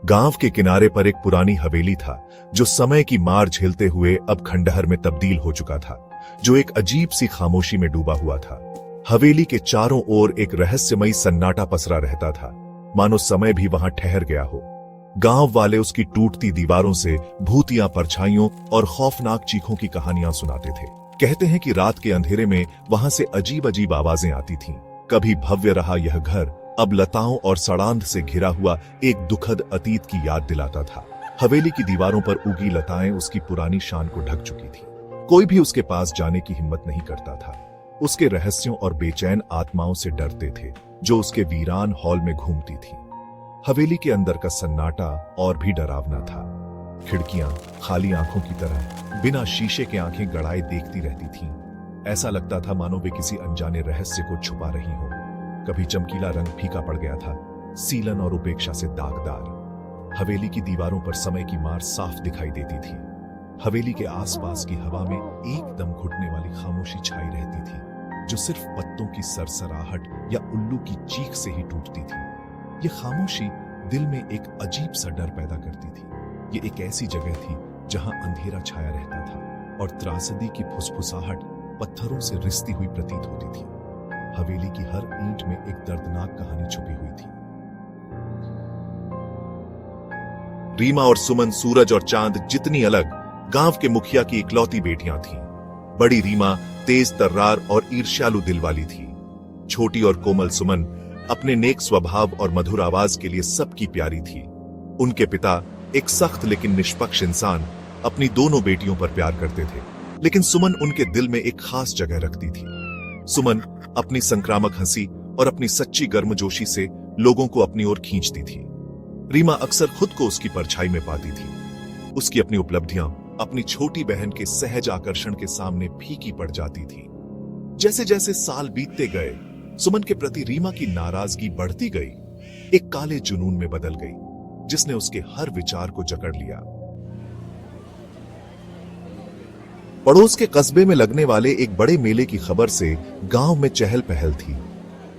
गांव के किनारे पर एक पुरानी हवेली था जो समय की मार झेलते हुए अब खंडहर में तब्दील हो चुका था, जो एक अजीब सी खामोशी में डूबा हुआ था। हवेली के चारों ओर एक रहस्यमयी सन्नाटा पसरा रहता था, मानो समय भी वहां ठहर गया हो। गांव वाले उसकी टूटती दीवारों से भूतिया परछाइयों और खौफनाक चीखों की कहानियां सुनाते थे। कहते हैं कि रात के अंधेरे में वहां से अजीब अजीब आवाजें आती थीं। कभी भव्य रहा यह घर अब लताओं और सड़ांध से घिरा हुआ एक दुखद अतीत की याद दिलाता था। हवेली की दीवारों पर उगी लताएं उसकी पुरानी शान को ढक चुकी थी। कोई भी उसके पास जाने की हिम्मत नहीं करता था। उसके रहस्यों और बेचैन आत्माओं से डरते थे जो उसके वीरान हॉल में घूमती थी। हवेली के अंदर का सन्नाटा और भी डरावना था। खिड़कियां खाली आंखों की तरह बिना शीशे के आंखें गड़ाए देखती रहती थीं। ऐसा लगता था मानो वे किसी अनजाने रहस्य को छुपा रही हो। कभी चमकीला रंग फीका पड़ गया था, सीलन और उपेक्षा से दागदार। हवेली की दीवारों पर समय की मार साफ दिखाई देती थी। हवेली के आसपास की हवा में एकदम घुटने वाली खामोशी छाई रहती थी, जो सिर्फ पत्तों की सरसराहट या उल्लू की चीख से ही टूटती थी। यह खामोशी दिल में एक अजीब सा डर पैदा करती थी। ये एक ऐसी जगह थी जहां अंधेरा छाया रहता था और त्रासदी की फुसफुसाहट पत्थरों से रिसती हुई प्रतीत होती थी। हवेली की हर ईंट में एक दर्दनाक कहानी छुपी हुई थी। रीमा और सुमन सूरज और चांद जितनी अलग, गांव के मुखिया की इकलौती बेटियां थीं। बड़ी रीमा तेज तर्रार और ईर्ष्यालु दिल वाली थी। छोटी और कोमल सुमन अपने नेक स्वभाव और मधुर आवाज के लिए सबकी प्यारी थी। उनके पिता एक सख्त लेकिन निष्पक्ष इंसान अपनी दोनों बेटियों पर प्यार करते थे, लेकिन सुमन उनके दिल में एक खास जगह रखती थी। सुमन अपनी संक्रामक हंसी और अपनी सच्ची गर्मजोशी से लोगों को अपनी ओर खींचती थी। रीमा अक्सर खुद को उसकी परछाई में पाती थी। उसकी अपनी उपलब्धियां अपनी छोटी बहन के सहज आकर्षण के सामने फीकी पड़ जाती थी। जैसे जैसे साल बीतते गए, सुमन के प्रति रीमा की नाराजगी बढ़ती गई, एक काले जुनून में बदल गई, जिसने उसके हर विचार को जकड़ लिया। पड़ोस के कस्बे में लगने वाले एक बड़े मेले की खबर से गांव में चहल पहल थी।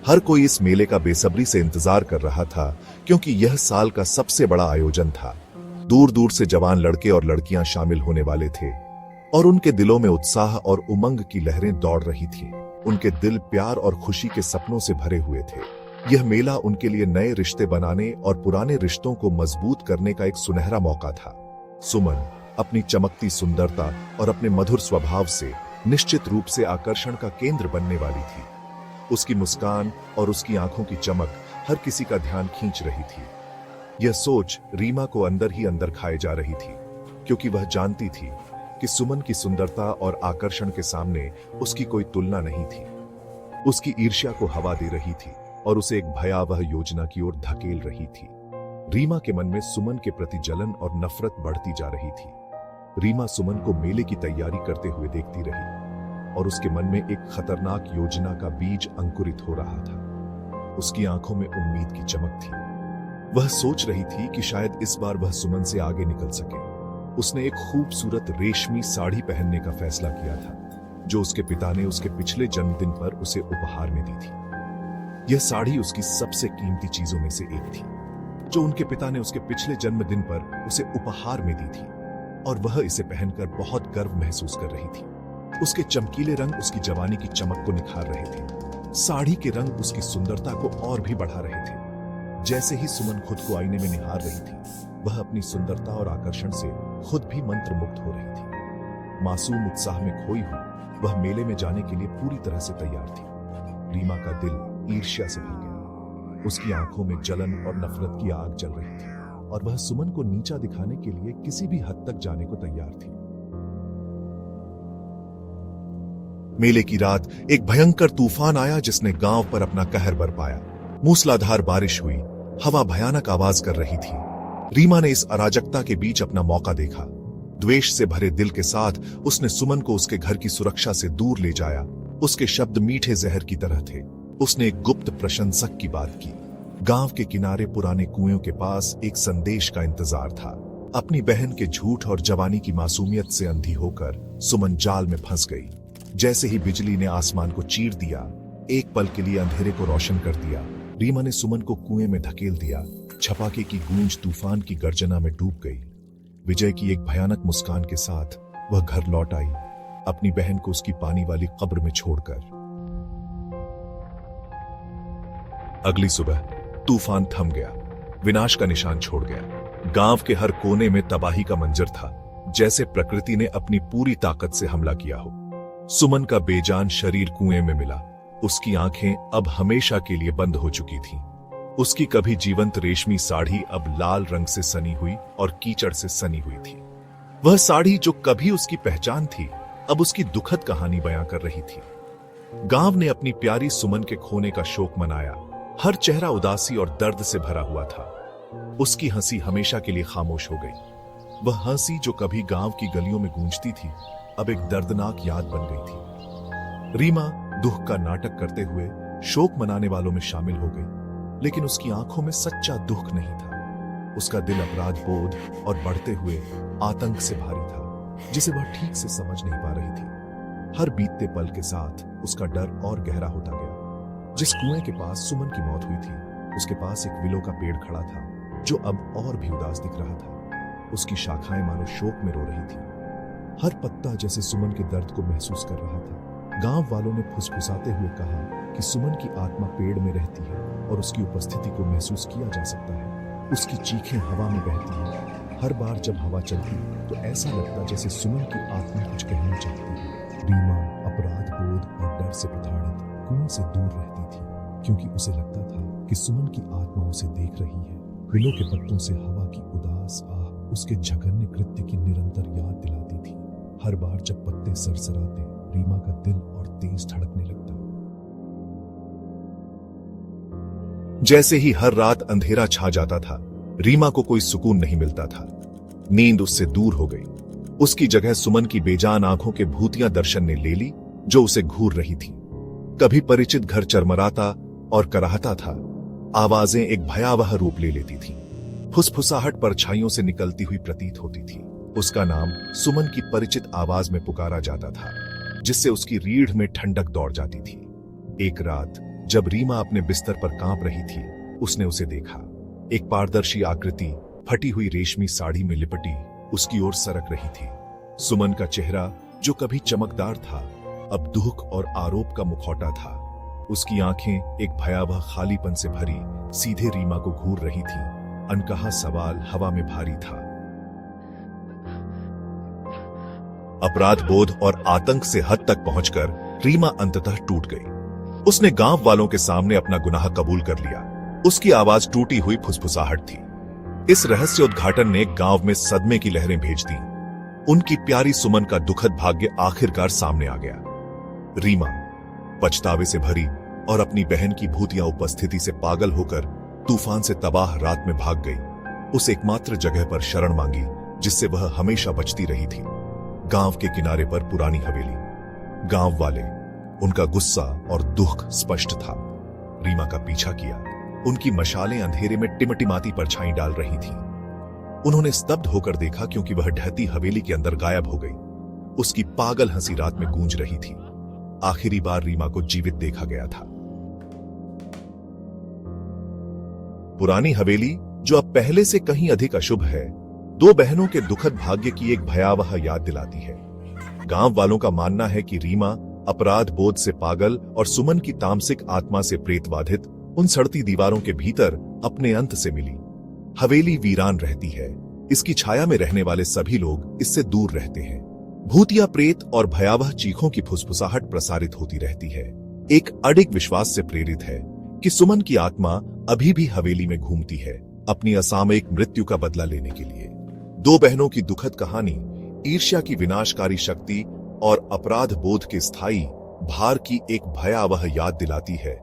हर कोई इस मेले का बेसब्री से इंतजार कर रहा था, क्योंकि यह साल का सबसे बड़ा आयोजन था। दूर दूर से जवान लड़के और लड़कियां शामिल होने वाले थे और उनके दिलों में उत्साह और उमंग की लहरें दौड़ रही थी। उनके दिल प्यार और खुशी के सपनों से भरे हुए थे। यह मेला उनके लिए नए रिश्ते बनाने और पुराने रिश्तों को मजबूत करने का एक सुनहरा मौका था। सुमन अपनी चमकती सुंदरता और अपने मधुर स्वभाव से निश्चित रूप से आकर्षण का केंद्र बनने वाली थी। उसकी मुस्कान और उसकी आंखों की चमक हर किसी का ध्यान खींच रही थी। यह सोच रीमा को अंदर ही अंदर खाए जा रही थी, क्योंकि वह जानती थी कि सुमन की सुंदरता और आकर्षण के सामने उसकी कोई तुलना नहीं थी। उसकी ईर्ष्या को हवा दे रही थी और उसे एक भयावह योजना की ओर धकेल रही थी। रीमा के मन में सुमन के प्रति जलन और नफरत बढ़ती जा रही थी। रीमा सुमन को मेले की तैयारी करते हुए देखती रही और उसके मन में एक खतरनाक योजना का बीज अंकुरित हो रहा था। उसकी आंखों में उम्मीद की चमक थी। वह सोच रही थी कि शायद इस बार वह सुमन से आगे निकल सके। उसने एक खूबसूरत रेशमी साड़ी पहनने का फैसला किया था, जो उसके पिता ने उसके पिछले जन्मदिन पर उसे उपहार में दी थी। यह साड़ी उसकी सबसे कीमती चीजों में से एक थी, जो उनके पिता ने उसके पिछले जन्मदिन पर उसे उपहार में दी थी, और वह इसे पहनकर बहुत गर्व महसूस कर रही थी। उसके चमकीले रंग उसकी जवानी की चमक को निखार रहे थे। साड़ी के रंग उसकी सुंदरता को और भी बढ़ा रहे थे। जैसे ही सुमन खुद को आईने में निहार रही थी, वह अपनी सुंदरता और आकर्षण से खुद भी मंत्रमुग्ध हो रही थी। मासूम उत्साह में खोई हुई वह मेले में जाने के लिए पूरी तरह से तैयार थी। रीमा का दिल ईर्ष्या से भर गया। उसकी आंखों में जलन और नफरत की आग जल रही थी और वह सुमन को नीचा दिखाने के लिए किसी भी हद तक जाने को तैयार थी। मेले की रात एक भयंकर तूफान आया, जिसने गांव पर अपना कहर बरपाया। मूसलाधार बारिश हुई, हवा भयानक आवाज कर रही थी। रीमा ने इस अराजकता के बीच अपना मौका देखा। द्वेष से भरे दिल के साथ उसने सुमन को उसके घर की सुरक्षा से दूर ले जाया। उसके शब्द मीठे जहर की तरह थे। उसने एक गुप्त प्रशंसक की बात की। गांव के किनारे पुराने कुएं के पास एक संदेश का इंतजार था। अपनी बहन के झूठ और जवानी की मासूमियत से अंधी होकर सुमन जाल में फंस गई। जैसे ही बिजली ने आसमान को चीर दिया, एक पल के लिए अंधेरे को रोशन कर दिया, रीमा ने सुमन को कुएं में धकेल दिया छपाके की गूंज तूफान की गर्जना में डूब गई। विजय की एक भयानक मुस्कान के साथ वह घर लौट आई, अपनी बहन को उसकी पानी वाली कब्र में छोड़कर। अगली सुबह तूफान थम गया, विनाश का निशान छोड़ गया। गांव के हर कोने में तबाही का मंजर था, जैसे प्रकृति ने अपनी पूरी ताकत से हमला किया हो। सुमन का बेजान शरीर कुएं में मिला। उसकी आंखें अब हमेशा के लिए बंद हो चुकी थीं। उसकी कभी जीवंत रेशमी साड़ी अब लाल रंग से सनी हुई और कीचड़ से सनी हुई थी। वह साड़ी जो कभी उसकी पहचान थी, अब उसकी दुखद कहानी बयां कर रही थी। गांव ने अपनी प्यारी सुमन के खोने का शोक मनाया। हर चेहरा उदासी और दर्द से भरा हुआ था। उसकी हंसी हमेशा के लिए खामोश हो गई। वह हंसी जो कभी गांव की गलियों में गूंजती थी, अब एक दर्दनाक याद बन गई थी। रीमा दुख का नाटक करते हुए शोक मनाने वालों में शामिल हो गई, लेकिन उसकी आंखों में सच्चा दुख नहीं था। उसका दिल अपराध बोध और बढ़ते हुए आतंक से भारी था, जिसे वह ठीक से समझ नहीं पा रही थी। हर बीतते पल के साथ उसका डर और गहरा होता गया। जिस कुएं के पास सुमन की मौत हुई थी, उसके पास एक विलो का पेड़ खड़ा था, जो अब और भी उदास दिख रहा था। उसकी शाखाएं मानो शोक में रो रही थी। हर पत्ता जैसे सुमन के दर्द को महसूस कर रहा था। गांव वालों ने फुसफुसाते हुए कहा कि सुमन की आत्मा पेड़ में रहती है और उसकी उपस्थिति को महसूस किया जा सकता है। उसकी चीखें हवा में बहती हैं। हर बार जब हवा चलती तो ऐसा लगता जैसे सुमन की आत्मा कुछ कहना चाहती है। रीमा अपराध बोध और डर से प्रताड़ित कुएं से दूर रहती थी, क्योंकि उसे लगता था कि सुमन की आत्मा उसे देख रही है। विलो के पत्तों से हवा की उदास आह उसके जघन्य कृत्य की निरंतर याद दिलाती थी। हर बार जब पत्ते सरसराते, रीमा का दिल और तेज धड़कने लगता। जैसे ही हर रात अंधेरा छा जाता था, रीमा को कोई सुकून नहीं मिलता था। नींद उससे दूर हो गई। उसकी जगह सुमन की बेजान आंखों के भूतिया दर्शन ने ले ली, जो उसे घूर रही थी। कभी परिचित घर चरमराता और कराहता था। आवाजें एक भयावह रूप ले लेती थीं। फुसफुसाहट परछाइयों से निकलती हुई प्रतीत होती थी। उसका नाम सुमन की परिचित आवाज में पुकारा जाता था, जिससे उसकी रीढ़ में ठंडक दौड़ जाती थी। एक रात जब रीमा अपने बिस्तर पर कांप रही थी, उसने उसे देखा। एक पारदर्शी आकृति फटी हुई रेशमी साड़ी में लिपटी उसकी ओर सरक रही थी। सुमन का चेहरा जो कभी चमकदार था, अब दुख और आरोप का मुखौटा था। उसकी आंखें एक भयावह खालीपन से भरी सीधे रीमा को घूर रही थीं। अनकहा सवाल हवा में भारी था। अपराध बोध और आतंक से हद तक पहुंचकर रीमा अंततः टूट गई। उसने गांव वालों के सामने अपना गुनाह कबूल कर लिया। उसकी आवाज टूटी हुई फुसफुसाहट थी। इस रहस्य उद्घाटन ने गांव में सदमे की लहरें भेज दी। उनकी प्यारी सुमन का दुखद भाग्य आखिरकार सामने आ गया। रीमा पछतावे से भरी और अपनी बहन की भूतिया उपस्थिति से पागल होकर तूफान से तबाह रात में भाग गई। उस एकमात्र जगह पर शरण मांगी जिससे वह हमेशा बचती रही थी। गांव के किनारे पर पुरानी हवेली। गांव वाले, उनका गुस्सा और दुख स्पष्ट था। रीमा का पीछा किया। उनकी मशालें अंधेरे में टिमटिमाती परछाई डाल रही थीं। उन्होंने स्तब्ध होकर देखा, क्योंकि वह ढहती हवेली के अंदर गायब हो गई। उसकी पागल हंसी रात में गूंज रही थी। आखिरी बार रीमा को जीवित देखा गया था। पुरानी हवेली, जो अब पहले से कहीं अधिक अशुभ है, दो बहनों के दुखद भाग्य की एक भयावह याद दिलाती है। गांव वालों का मानना है कि रीमा अपराध बोध से पागल और सुमन की तामसिक आत्मा से प्रेतबाधित उन सड़ती दीवारों के भीतर अपने अंत से मिली। हवेली वीरान रहती है। इसकी छाया में रहने वाले सभी लोग इससे दूर रहते हैं। भूतिया प्रेत और भयावह चीखों की फुसफुसाहट प्रसारित होती रहती है। एक अडिग विश्वास से प्रेरित है कि सुमन की आत्मा अभी भी हवेली में घूमती है, अपनी असामयिक मृत्यु का बदला लेने के लिए। दो बहनों की दुखद कहानी ईर्ष्या की विनाशकारी शक्ति और अपराध बोध के स्थायी भार की एक भयावह याद दिलाती है,